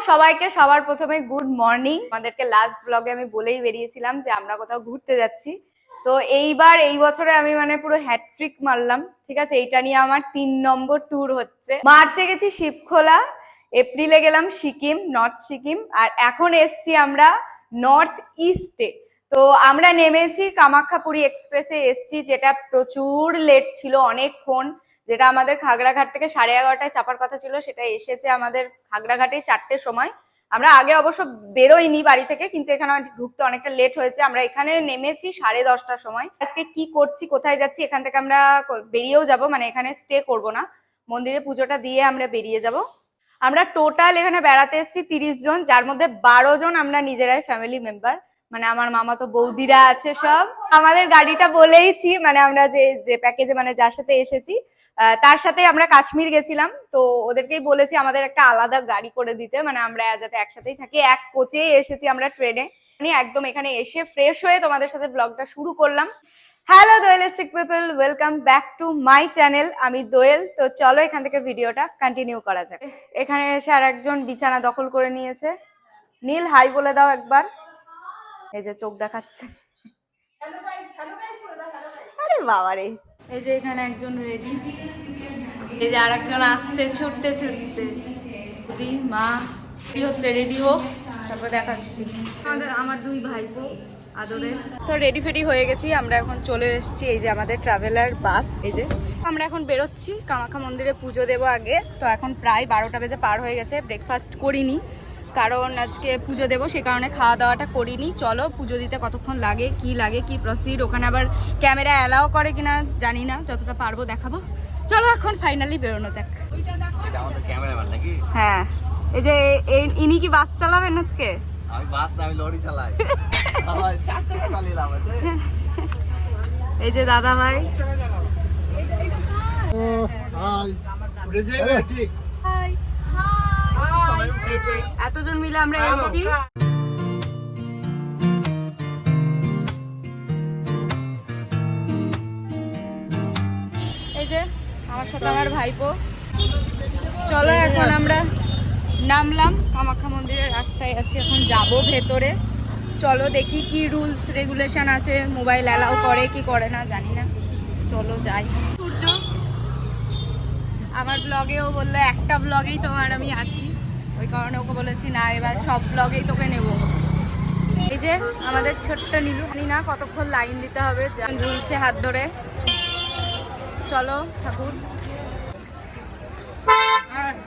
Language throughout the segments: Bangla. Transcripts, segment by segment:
সবাইকে সবার প্রথমে গুড মর্নিং। আমাদেরকে লাস্ট ব্লগে আমি বলেই বেরিয়েছিলাম যে আমরা কোথাও ঘুরতে যাচ্ছি। তো এইবার এই বছরে আমি মানে পুরো হ্যাট্রিক মারলাম, ঠিক আছে। এইটা নিয়ে আমার 3 নম্বর ট্যুর হচ্ছে। মার্চে গেছি শিবখোলা, এপ্রিলে গেলাম সিকিম, নর্থ সিকিম, আর এখন এসছি আমরা নর্থ ইস্টে। তো আমরা নেমেছি কামাখ্যাপুরী এক্সপ্রেসে এসছি, যেটা প্রচুর লেট ছিল, অনেকক্ষণ। যেটা আমাদের খাগড়াঘাট থেকে 11:30টায় চাপার কথা ছিল, সেটা এসেছে আমাদের খাগড়াঘাটে 4টের সময়। আমরা আগে অবশ্য বেরোইনি বাড়ি থেকে, কিন্তু এখানে ঢুকতে অনেকটা লেট হয়েছে। আমরা এখানে নেমেছি 10:30টার সময়। আজকে কি করছি, কোথায় যাচ্ছি, এখান থেকে আমরা বেরিয়েও যাব, মানে এখানে স্টে করব না, মন্দিরে পুজোটা দিয়ে আমরা বেরিয়ে যাব। আমরা টোটাল এখানে বেড়াতে এসেছি 30 জন, যার মধ্যে 12 জন আমরা নিজেরাই ফ্যামিলি মেম্বার, মানে আমার মামা তো বৌদিরা আছে সব। আমাদের গাড়িটা বলেইছি, মানে আমরা যে প্যাকেজে মানে যার সাথে এসেছি তার সাথে আমরা কাশ্মীর গেছিলাম, তো ওদেরকেই বলেছি আমাদের একটা আলাদা গাড়ি করে দিতে, মানে আমরা যাতে একসাথেই থাকি। এক কোচেই এসেছি আমরা ট্রেনে, একদম এখানে এসে ফ্রেশ হয়ে তোমাদের সাথে ব্লগটা শুরু করলাম। হ্যালো দোয়েলিস্টিক people, welcome back to my channel. আমি দোয়েল। তো চলো এখান থেকে ভিডিওটা কন্টিনিউ করা যাক। এখানে এসে আর একজন বিছানা দখল করে নিয়েছে। নীল হাই বলে দাও একবার। এই যে চোখ দেখাচ্ছে। আরে বাবারে, এই যে এখানে একজন রেডি, এই যে আর একজন আসছে ছুটতে ছুটতে। দিদি মা কি হচ্ছে, রেডি হোক, তারপর দেখাচ্ছি। আমার 2 ভাইপো আদরে। তো রেডি ফেডি হয়ে গেছি, আমরা এখন চলে এসেছি। এই যে আমাদের ট্রাভেলার বাস, এই যে আমরা এখন বেরোচ্ছি কামাখ্যা মন্দিরে পুজো দেবো আগে। তো এখন প্রায় 12টা বেজে পার হয়ে গেছে। ব্রেকফাস্ট করিনি, কারণ আজকে পুজো দেবো, সে কারণে খাওয়া দাওয়াটা করিনি। চলো পুজো দিতে কতক্ষণ লাগে, কি প্রসিড, ওখানে আবার ক্যামেরা অ্যালাও করে কিনা জানি না, যতটা পারবো দেখাবো। চলো এখন ফাইনালি বেরোনো যাক। হ্যাঁ, এই যে ইনি কি বাস চালাবেন আজকে? আমি বাস না, আমি লরি চালাই। আমার 4 চাকা চালিয়ে আছে। এই যে দাদা ভাই। এতজন মিলে আমরা এসেছি। এই যে আমার সাথে আমার ভাইপো। চলো এখন আমরা নামলাম কামাখ্যা মন্দিরের রাস্তায় আছি, এখন যাব ভেতরে। চলো দেখি কি রুলস রেগুলেশন আছে, মোবাইল অ্যালাউ করে কি করে না জানি না। চলো যাই। সূর্য আমার ব্লগেও বললো একটা ব্লগেই তোমার আমি আছি, ওই কারণে ওকে বলেছি না এবার সব ব্লগেই তোকে নেব। এই যে আমাদের ছোট্ট নীলু, জানি না কতক্ষণ লাইন দিতে হবে, ঝুলছে হাত ধরে। চলো ঠাকুর।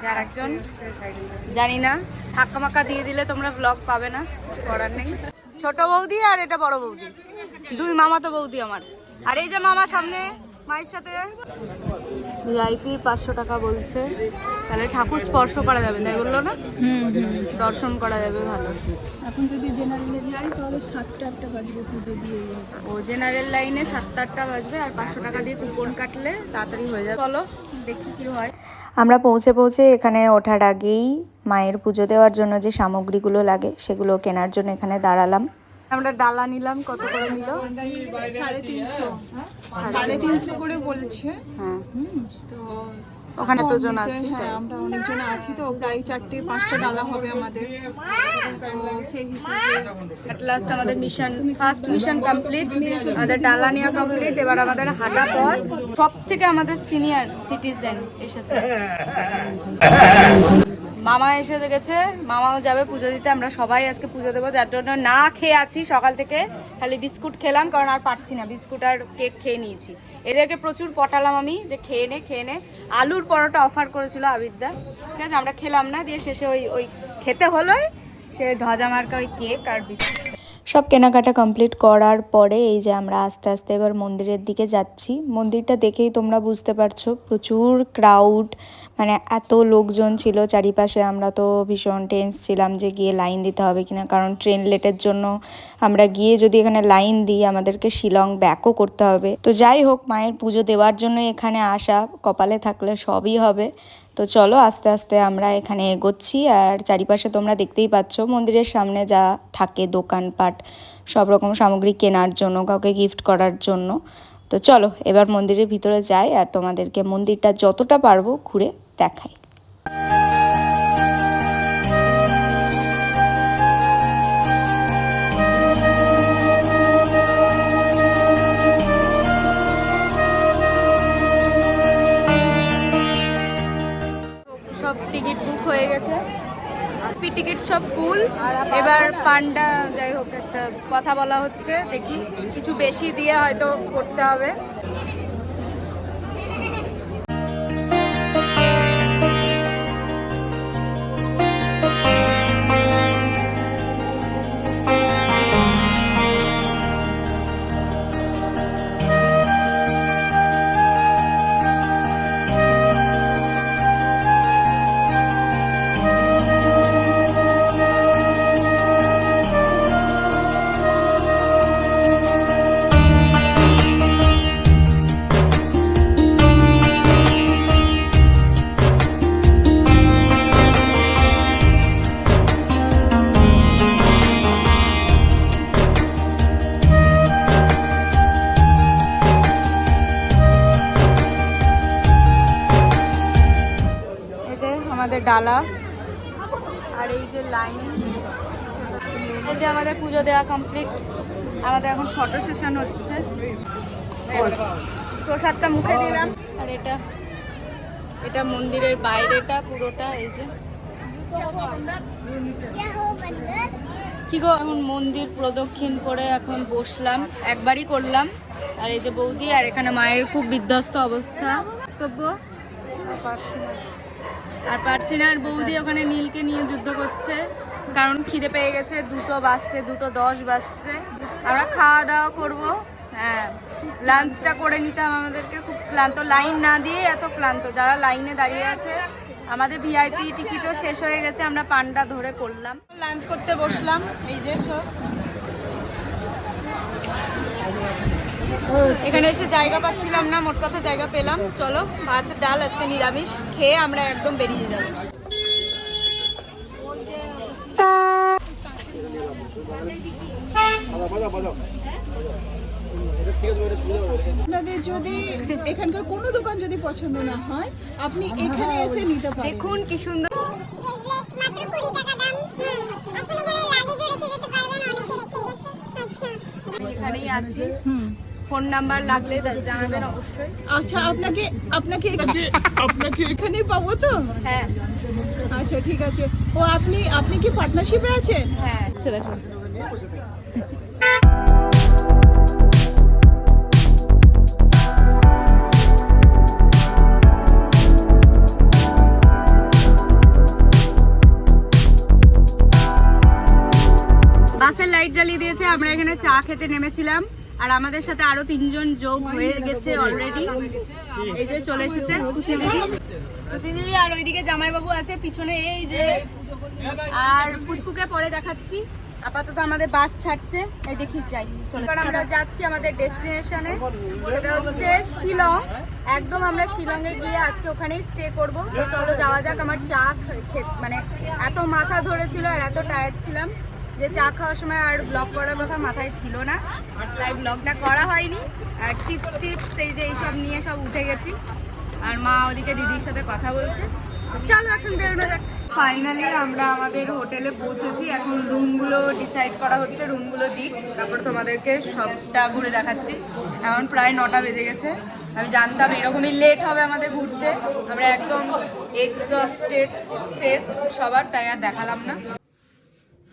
যার একজন জানি না, হাক্কা মাক্কা দিয়ে দিলে তোমরা ব্লগ পাবে না, কিছু করার নেই। ছোট বৌদি আর এটা বড় বৌদি, 2 মামা তো বৌদি আমার। আর এই যে মামা সামনে মায়ের সাথে। ভিআইপির 500 টাকা বলছে, তাহলে ঠাকুর স্পর্শ করা যাবে, তাই বললো না? দর্শন করা যাবে ভালো। এখন যদি জেনারেলে যাই তাহলে 7টা বাজবে পুজো দিয়ে। ও জেনারেল লাইনে 7টা বাজবে, আর 500 টাকা দিয়ে কুপন কাটলে তাড়াতাড়ি হয়ে যাবে। চলো দেখি কি হয়। আমরা পৌঁছে এখানে ওঠার আগেই মায়ের পুজো দেওয়ার জন্য যে সামগ্রীগুলো লাগে সেগুলো কেনার জন্য এখানে দাঁড়ালাম। আমরা ডালা নিলাম, কত করে নিল? 350 করে বলছে। হ্যাঁ, তো ওখানে তো জন আছি, হ্যাঁ আমরা অনেকজন আছি, তো প্রায় 4-5টা ডালা হবে আমাদের। তো সেই হিসেবে এট লাস্ট আমাদের ফার্স্ট মিশন কমপ্লিট, আমাদের ডালা নেওয়া কমপ্লিট। এবার আমাদের হাঁটা পথ। সব থেকে আমাদের সিনিয়র সিটিজেন এসেছে, মামা এসে গেছে, মামাও যাবে পুজো দিতে। আমরা সবাই আজকে পুজো দেবো, যার জন্য না খেয়ে আছি সকাল থেকে। খালি বিস্কুট খেলাম, কারণ আর পারছি না, বিস্কুট আর কেক খেয়ে নিয়েছি। এদেরকে প্রচুর পটালাম আমি যে খেয়ে নে। আলুর পরোটা অফার করেছিল আবিরদা, ঠিক আছে, আমরা খেলাম না। দিয়ে শেষে ওই খেতে হলোই, সে ধ্বজা মার্কা ওই কেক আর বিস্কুট। সব কেনাকাটা কমপ্লিট করার পরে এই যে আমরা আস্তে আস্তে এবার মন্দিরের দিকে যাচ্ছি। মন্দিরটা দেখেই তোমরা বুঝতে পারছো প্রচুর ক্রাউড, মানে এত লোকজন ছিল চারিপাশে। আমরা তো ভীষণ টেন্স ছিলাম যে গিয়ে লাইন দিতে হবে কিনা, কারণ ট্রেন লেটের জন্য আমরা গিয়ে যদি এখানে লাইন দিই আমাদেরকে শিলং ব্যাকও করতে হবে। তো যাই হোক, মায়ের পুজো দেওয়ার জন্য এখানে আসা, কপালে থাকলে সবই হবে। তো চলো আস্তে আস্তে আমরা এখানে এগোচ্ছি। আর চারিপাশে তোমরা দেখতেই পাচ্ছ মন্দিরের সামনে যা থাকে দোকানপাট, সব রকম সামগ্রী কেনার জন্য, কাউকে গিফট করার জন্য। তো চলো এবার মন্দিরের ভিতরে যাই আর তোমাদেরকে মন্দিরটা যতটা পারবো ঘুরে দেখাই। ভিআইপি টিকিট সব ফুল। এবার পান্ডা যাই হোক একটা কথা বলা হচ্ছে, দেখি কিছু বেশি দিয়ে হয়তো করতে হবে। আমাদের ডালা আর এই যে লাইন, এই যে আমাদের পুজো দেওয়া কমপ্লিট। আমাদের এখন ফটো সেশন হচ্ছে। প্রসাদটা মুখে দিলাম। আর এটা মন্দিরের বাইরেটা পুরোটা। এই যে কি গো, এখন মন্দির প্রদক্ষিণ করে এখন বসলাম, একবারই করলাম। আর এই যে বৌদি, আর এখানে মায়ের খুব বিধ্বস্ত অবস্থা, বক্তব্য আর পারছি না। আর বৌদি ওখানে নীলকে নিয়ে যুদ্ধ করছে, কারণ খিদে পেয়ে গেছে। 2টো বাজছে, 2:10 বাজছে। আমরা খাওয়া দাওয়া করবো। হ্যাঁ, লাঞ্চটা করে নিতাম আমাদেরকে। খুব ক্লান্ত, লাইন না দিয়ে এত ক্লান্ত। যারা লাইনে দাঁড়িয়ে আছে, আমাদের ভিআইপি টিকিটও শেষ হয়ে গেছে, আমরা পান্ডা ধরে করলাম। লাঞ্চ করতে বসলাম। এই যে সব এখানে এসে জায়গা পাচ্ছিলাম না, মোট কথা জায়গা পেলাম। চলো, ভাত ডাল আজকে নিরামিষ খেয়ে আমরা একদম বেরিয়ে যাব। আপনাদের যদি এখানকার কোনো দোকান যদি পছন্দ না হয়, আপনি এখানে এসে নিতে পারেন। দেখুন কি সুন্দর। এখানেই আছি, ফোন নাম্বার লাগলে জানাবেন অবশ্যই। আচ্ছা, আপনাকে এখানেই পাবো তো? হ্যাঁ, আচ্ছা ঠিক আছে। ও আপনি কি পার্টনারশিপে আছেন? হ্যাঁ। আচ্ছা দেখুন, বাসের লাইট জ্বালিয়ে দিয়েছে। আমরা এখানে চা খেতে নেমেছিলাম, আর আমাদের সাথে আরো 3 জন যোগ হয়ে গেছে অলরেডি। এই যে চলে এসেছে কুচি দিদি, আর ওইদিকে জামাইবাবু আছে পিছনে। এই যে, আর পুচকুকে পরে দেখাচ্ছি। আপাতত আমাদের বাস ছাড়ছে, এই দেখি যাই। এবার আমরা যাচ্ছি আমাদের ডেস্টিনেশনে, সেটা হচ্ছে শিলং। একদম আমরা শিলংয়ে গিয়ে আজকে ওখানেই স্টে করব। তো চলো যাওয়া যাক। আমার চা মানে এত মাথা ধরেছিল আর এত টায়ার্ড ছিলাম যে চা খাওয়ার সময় আর ব্লগ করার কথা মাথায় ছিল না, তাই ব্লগটা করা হয়নি। আর চিপস এই যে এইসব নিয়ে সব উঠে গেছি। আর মা ওদিকে দিদির সাথে কথা বলছে। চলো এখন বেরোনো যাক। ফাইনালি আমরা আমাদের হোটেলে পৌঁছেছি। এখন রুমগুলো ডিসাইড করা হচ্ছে, রুমগুলো দিক, তারপর তোমাদেরকে সবটা ঘুরে দেখাচ্ছি। এখন প্রায় 9টা বেজে গেছে। আমি জানতাম এরকমই লেট হবে আমাদের ঘুরতে। আমরা একদম এক্সস্টেড ফেস সবার, তাই আর দেখালাম না।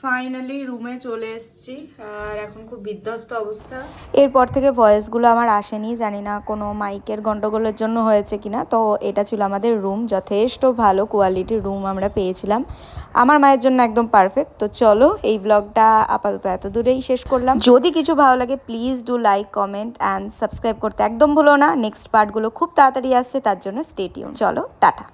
ফাইনালি রুমে চলে এসেছি, আর এখন খুব বিধ্বস্ত অবস্থা। এরপর থেকে ভয়েসগুলো আমার আসেনি, জানি না কোনো মাইকের গন্ডগোলের জন্য হয়েছে কিনা। তো এটা ছিল আমাদের রুম, যথেষ্ট ভালো কোয়ালিটির রুম আমরা পেয়েছিলাম। আমার মায়ের জন্য একদম পারফেক্ট। তো চলো, এই ব্লগটা আপাতত এত দূরেই শেষ করলাম। যদি কিছু ভালো লাগে please do like, comment and subscribe করতে একদম ভুলো না। নেক্সট পার্টগুলো খুব তাড়াতাড়ি আসছে, তার জন্য স্টে টিউন। চলো, টাটা।